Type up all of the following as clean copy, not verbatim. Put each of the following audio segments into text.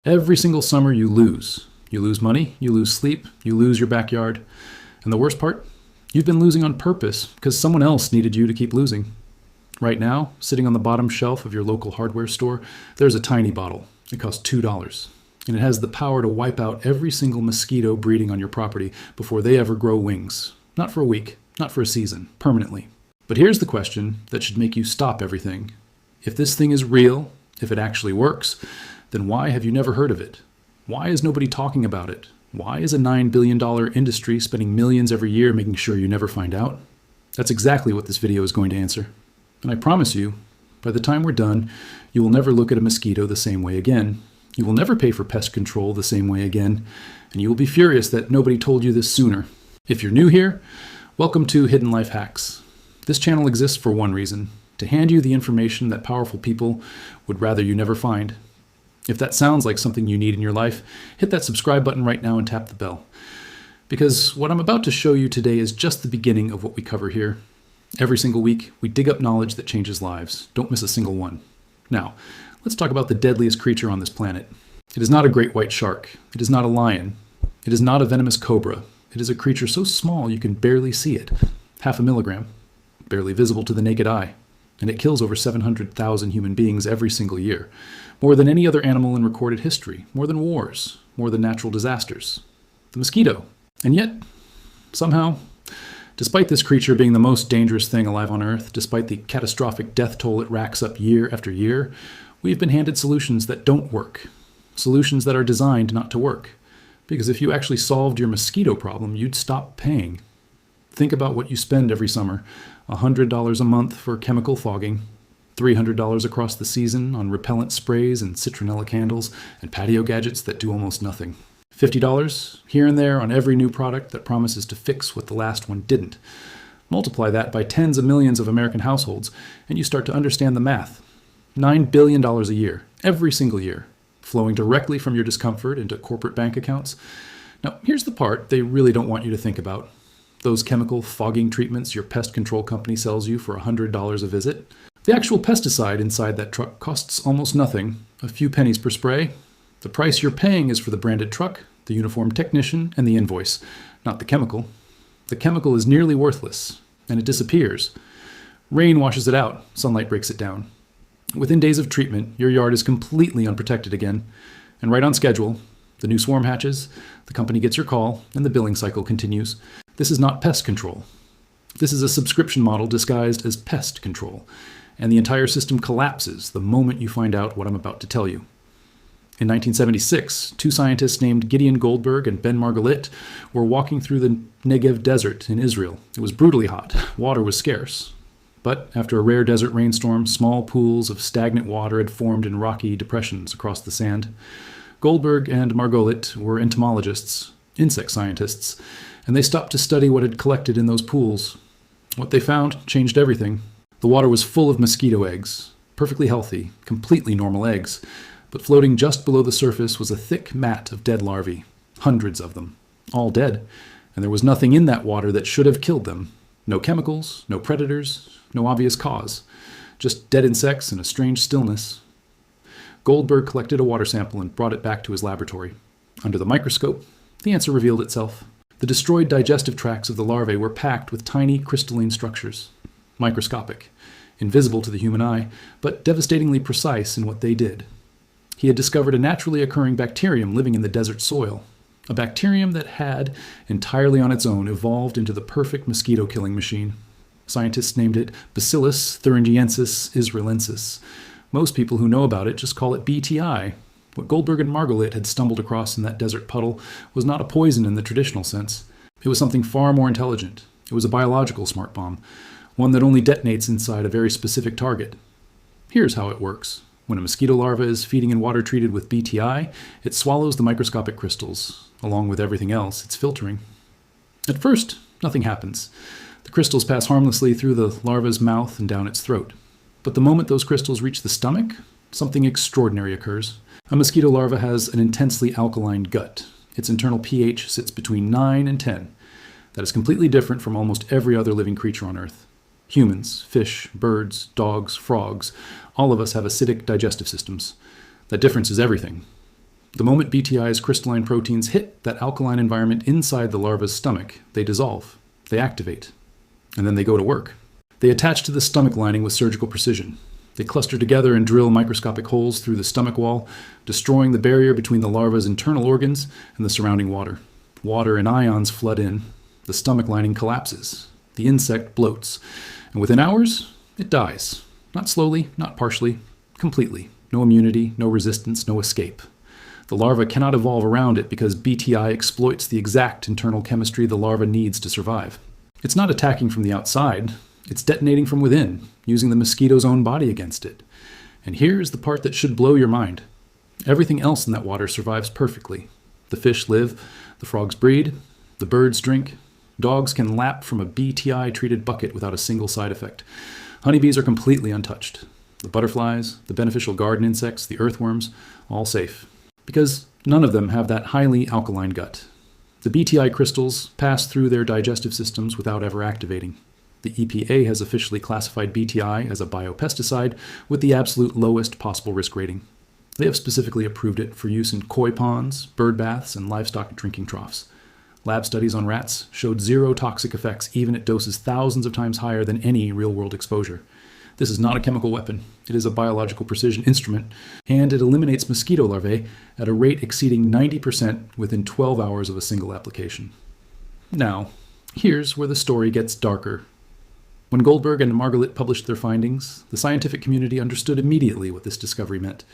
Every single summer you lose. You lose money, you lose sleep, you lose your backyard. And the worst part? You've been losing on purpose because someone else needed you to keep losing. Right now, sitting on the bottom shelf of your local hardware store, there's a tiny bottle. It costs $2. And it has the power to wipe out every single mosquito breeding on your property before they ever grow wings. Not for a week, not for a season, permanently. But here's the question that should make you stop everything. If this thing is real, if it actually works, then why have you never heard of it? Why is nobody talking about it? Why is a $9 billion industry spending millions every year making sure you never find out? That's exactly what this video is going to answer. And I promise you, by the time we're done, you will never look at a mosquito the same way again. You will never pay for pest control the same way again. And you will be furious that nobody told you this sooner. If you're new here, welcome to Hidden Life Hacks. This channel exists for one reason: to hand you the information that powerful people would rather you never find. If that sounds like something you need in your life, hit that subscribe button right now and tap the bell. Because what I'm about to show you today is just the beginning of what we cover here. Every single week, we dig up knowledge that changes lives. Don't miss a single one. Now, let's talk about the deadliest creature on this planet. It is not a great white shark. It is not a lion. It is not a venomous cobra. It is a creature so small you can barely see it. 0.5 milligram. Barely visible to the naked eye. And it kills over 700,000 human beings every single year. More than any other animal in recorded history. More than wars. More than natural disasters. The mosquito. And yet, somehow, despite this creature being the most dangerous thing alive on Earth, despite the catastrophic death toll it racks up year after year, we've been handed solutions that don't work. Solutions that are designed not to work. Because if you actually solved your mosquito problem, you'd stop paying. Think about what you spend every summer. $100 a month for chemical fogging, $300 across the season on repellent sprays and citronella candles and patio gadgets that do almost nothing. $50 here and there on every new product that promises to fix what the last one didn't. Multiply that by tens of millions of American households, and you start to understand the math. $9 billion a year, every single year, flowing directly from your discomfort into corporate bank accounts. Now, here's the part they really don't want you to think about. Those chemical fogging treatments your pest control company sells you for $100 a visit. The actual pesticide inside that truck costs almost nothing, a few pennies per spray. The price you're paying is for the branded truck, the uniformed technician, and the invoice, not the chemical. The chemical is nearly worthless, and it disappears. Rain washes it out, sunlight breaks it down. Within days of treatment, your yard is completely unprotected again, and right on schedule. The new swarm hatches, the company gets your call, and the billing cycle continues. This is not pest control. This is a subscription model disguised as pest control, and the entire system collapses the moment you find out what I'm about to tell you. In 1976, two scientists named Gideon Goldberg and Ben Margolith were walking through the Negev desert in Israel. It was brutally hot. Water was scarce. But after a rare desert rainstorm, small pools of stagnant water had formed in rocky depressions across the sand. Goldberg and Margolith were entomologists, insect scientists, and they stopped to study what had collected in those pools. What they found changed everything. The water was full of mosquito eggs, perfectly healthy, completely normal eggs, but floating just below the surface was a thick mat of dead larvae, hundreds of them, all dead, and there was nothing in that water that should have killed them. No chemicals, no predators, no obvious cause, just dead insects and a strange stillness. Goldberg collected a water sample and brought it back to his laboratory. Under the microscope, the answer revealed itself. The destroyed digestive tracts of the larvae were packed with tiny crystalline structures, microscopic, invisible to the human eye, but devastatingly precise in what they did. He had discovered a naturally occurring bacterium living in the desert soil, a bacterium that had, entirely on its own, evolved into the perfect mosquito-killing machine. Scientists named it Bacillus thuringiensis israelensis. Most people who know about it just call it BTI. What Goldberg and Margolith had stumbled across in that desert puddle was not a poison in the traditional sense. It was something far more intelligent. It was a biological smart bomb, one that only detonates inside a very specific target. Here's how it works. When a mosquito larva is feeding in water treated with BTI, it swallows the microscopic crystals. Along with everything else, it's filtering. At first, nothing happens. The crystals pass harmlessly through the larva's mouth and down its throat. But the moment those crystals reach the stomach, something extraordinary occurs. A mosquito larva has an intensely alkaline gut. Its internal pH sits between 9 and 10. That is completely different from almost every other living creature on Earth. Humans, fish, birds, dogs, frogs, all of us have acidic digestive systems. That difference is everything. The moment BTI's crystalline proteins hit that alkaline environment inside the larva's stomach, they dissolve, they activate, and then they go to work. They attach to the stomach lining with surgical precision. They cluster together and drill microscopic holes through the stomach wall, destroying the barrier between the larva's internal organs and the surrounding water. Water and ions flood in. The stomach lining collapses. The insect bloats. And within hours, it dies. Not slowly, not partially, completely. No immunity, no resistance, no escape. The larva cannot evolve around it because BTI exploits the exact internal chemistry the larva needs to survive. It's not attacking from the outside. It's detonating from within, using the mosquito's own body against it. And here's the part that should blow your mind. Everything else in that water survives perfectly. The fish live, the frogs breed, the birds drink, dogs can lap from a BTI-treated bucket without a single side effect. Honeybees are completely untouched. The butterflies, the beneficial garden insects, the earthworms, all safe. Because none of them have that highly alkaline gut. The BTI crystals pass through their digestive systems without ever activating. The EPA has officially classified BTI as a biopesticide with the absolute lowest possible risk rating. They have specifically approved it for use in koi ponds, bird baths, and livestock drinking troughs. Lab studies on rats showed zero toxic effects even at doses thousands of times higher than any real-world exposure. This is not a chemical weapon. It is a biological precision instrument, and it eliminates mosquito larvae at a rate exceeding 90% within 12 hours of a single application. Now, here's where the story gets darker. When Goldberg and Margalit published their findings, the scientific community understood immediately what this discovery meant.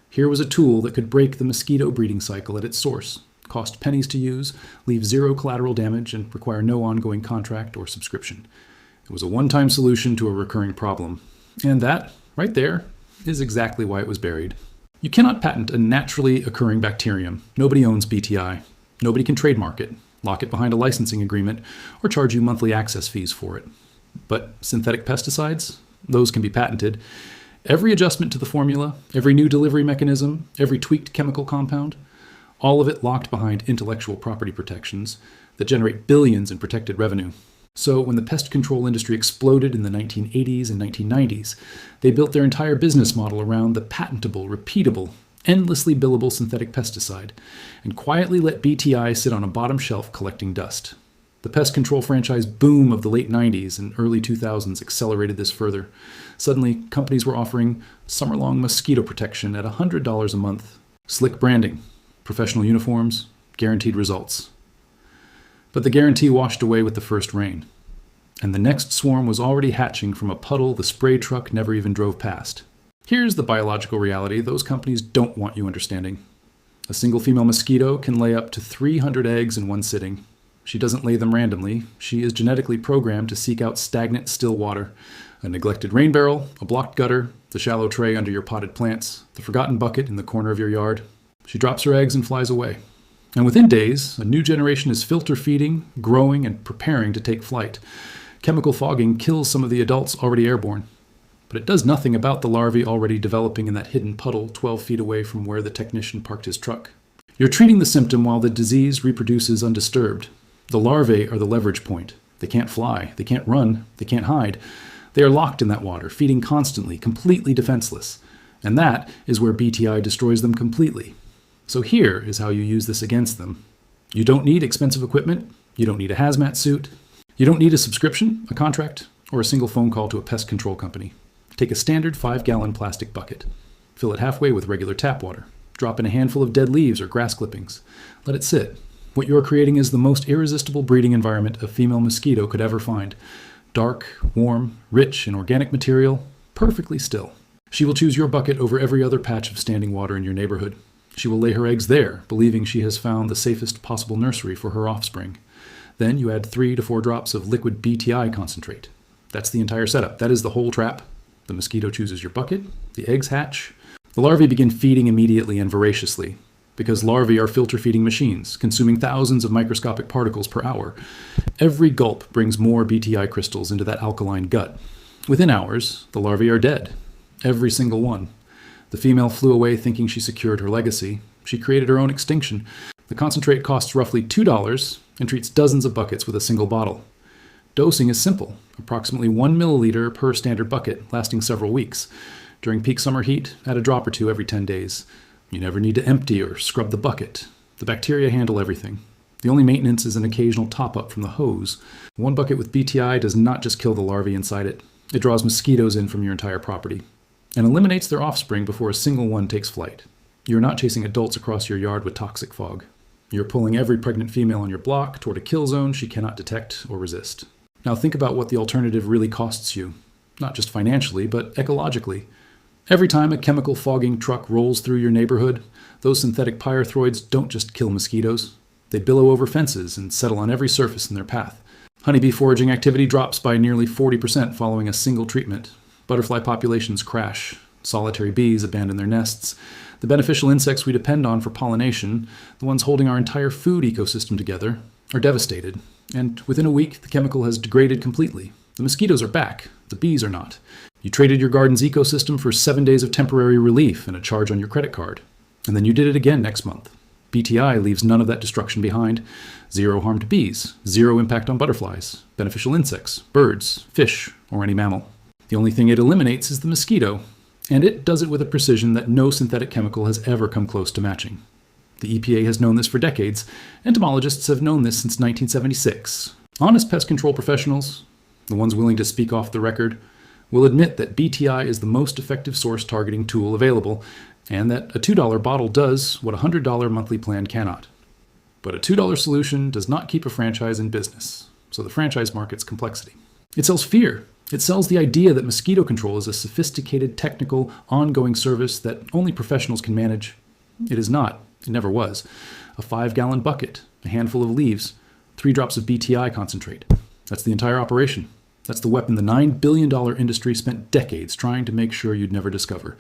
Here was a tool that could break the mosquito breeding cycle at its source, cost pennies to use, leave zero collateral damage, and require no ongoing contract or subscription. It was a one-time solution to a recurring problem. And that, right there, is exactly why it was buried. You cannot patent a naturally occurring bacterium. Nobody owns BTI. Nobody can trademark it, lock it behind a licensing agreement, or charge you monthly access fees for it. But synthetic pesticides, those can be patented. Every adjustment to the formula, every new delivery mechanism, every tweaked chemical compound, all of it locked behind intellectual property protections that generate billions in protected revenue. So when the pest control industry exploded in the 1980s and 1990s, they built their entire business model around the patentable, repeatable, endlessly billable synthetic pesticide, and quietly let BTI sit on a bottom shelf collecting dust. The pest control franchise boom of the late 90s and early 2000s accelerated this further. Suddenly, companies were offering summer-long mosquito protection at $100 a month, slick branding, professional uniforms, guaranteed results. But the guarantee washed away with the first rain, and the next swarm was already hatching from a puddle the spray truck never even drove past. Here's the biological reality those companies don't want you understanding. A single female mosquito can lay up to 300 eggs in one sitting. She doesn't lay them randomly. She is genetically programmed to seek out stagnant, still water. A neglected rain barrel, a blocked gutter, the shallow tray under your potted plants, the forgotten bucket in the corner of your yard. She drops her eggs and flies away. And within days, a new generation is filter feeding, growing, and preparing to take flight. Chemical fogging kills some of the adults already airborne. But it does nothing about the larvae already developing in that hidden puddle 12 feet away from where the technician parked his truck. You're treating the symptom while the disease reproduces undisturbed. The larvae are the leverage point. They can't fly, they can't run, they can't hide. They are locked in that water, feeding constantly, completely defenseless. And that is where BTI destroys them completely. So here is how you use this against them. You don't need expensive equipment. You don't need a hazmat suit. You don't need a subscription, a contract, or a single phone call to a pest control company. Take a standard 5-gallon plastic bucket. Fill it halfway with regular tap water. Drop in a handful of dead leaves or grass clippings. Let it sit. What you're creating is the most irresistible breeding environment a female mosquito could ever find. Dark, warm, rich in organic material, perfectly still. She will choose your bucket over every other patch of standing water in your neighborhood. She will lay her eggs there, believing she has found the safest possible nursery for her offspring. Then you add 3 to 4 drops of liquid BTI concentrate. That's the entire setup. That is the whole trap. The mosquito chooses your bucket, the eggs hatch. The larvae begin feeding immediately and voraciously, because larvae are filter-feeding machines, consuming thousands of microscopic particles per hour. Every gulp brings more BTI crystals into that alkaline gut. Within hours, the larvae are dead. Every single one. The female flew away thinking she secured her legacy. She created her own extinction. The concentrate costs roughly $2 and treats dozens of buckets with a single bottle. Dosing is simple, approximately 1 milliliter per standard bucket, lasting several weeks. During peak summer heat, add a drop or two every 10 days. You never need to empty or scrub the bucket. The bacteria handle everything. The only maintenance is an occasional top-up from the hose. One bucket with BTI does not just kill the larvae inside it. It draws mosquitoes in from your entire property and eliminates their offspring before a single one takes flight. You're not chasing adults across your yard with toxic fog. You're pulling every pregnant female on your block toward a kill zone she cannot detect or resist. Now think about what the alternative really costs you, not just financially, but ecologically. Every time a chemical fogging truck rolls through your neighborhood, those synthetic pyrethroids don't just kill mosquitoes. They billow over fences and settle on every surface in their path. Honeybee foraging activity drops by nearly 40% following a single treatment. Butterfly populations crash. Solitary bees abandon their nests. The beneficial insects we depend on for pollination, the ones holding our entire food ecosystem together, are devastated. And within a week, the chemical has degraded completely. The mosquitoes are back. The bees are not. You traded your garden's ecosystem for 7 days of temporary relief and a charge on your credit card. And then you did it again next month. BTI leaves none of that destruction behind. 0 harmed bees, 0 impact on butterflies, beneficial insects, birds, fish, or any mammal. The only thing it eliminates is the mosquito, and it does it with a precision that no synthetic chemical has ever come close to matching. The EPA has known this for decades. Entomologists have known this since 1976. Honest pest control professionals, the ones willing to speak off the record, will admit that BTI is the most effective source targeting tool available, and that a $2 bottle does what a $100 monthly plan cannot. But a $2 solution does not keep a franchise in business, so the franchise market's complexity. It sells fear. It sells the idea that mosquito control is a sophisticated, technical, ongoing service that only professionals can manage. It is not. It never was. A 5-gallon bucket, a handful of leaves, 3 drops of BTI concentrate. That's the entire operation. That's the weapon the $9 billion industry spent decades trying to make sure you'd never discover.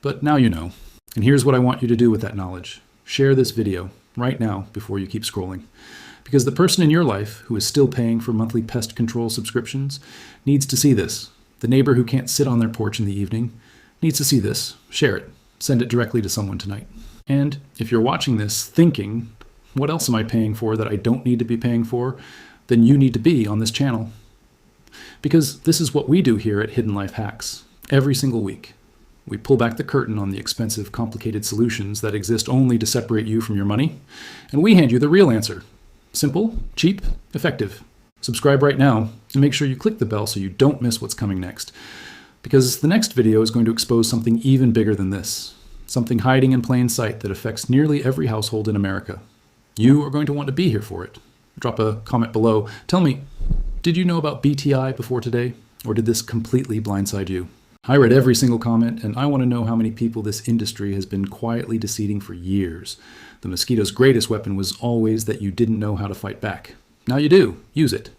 But now you know. And here's what I want you to do with that knowledge. Share this video right now before you keep scrolling. Because the person in your life who is still paying for monthly pest control subscriptions needs to see this. The neighbor who can't sit on their porch in the evening needs to see this. Share it. Send it directly to someone tonight. And if you're watching this thinking, what else am I paying for that I don't need to be paying for? Then you need to be on this channel. Because this is what we do here at Hidden Life Hacks. Every single week, we pull back the curtain on the expensive, complicated solutions that exist only to separate you from your money, and we hand you the real answer. Simple, cheap, effective. Subscribe right now, and make sure you click the bell so you don't miss what's coming next. Because the next video is going to expose something even bigger than this. Something hiding in plain sight that affects nearly every household in America. You are going to want to be here for it. Drop a comment below. Tell me, did you know about BTI before today? Or did this completely blindside you? I read every single comment, and I want to know how many people this industry has been quietly deceiving for years. The mosquito's greatest weapon was always that you didn't know how to fight back. Now you do. Use it.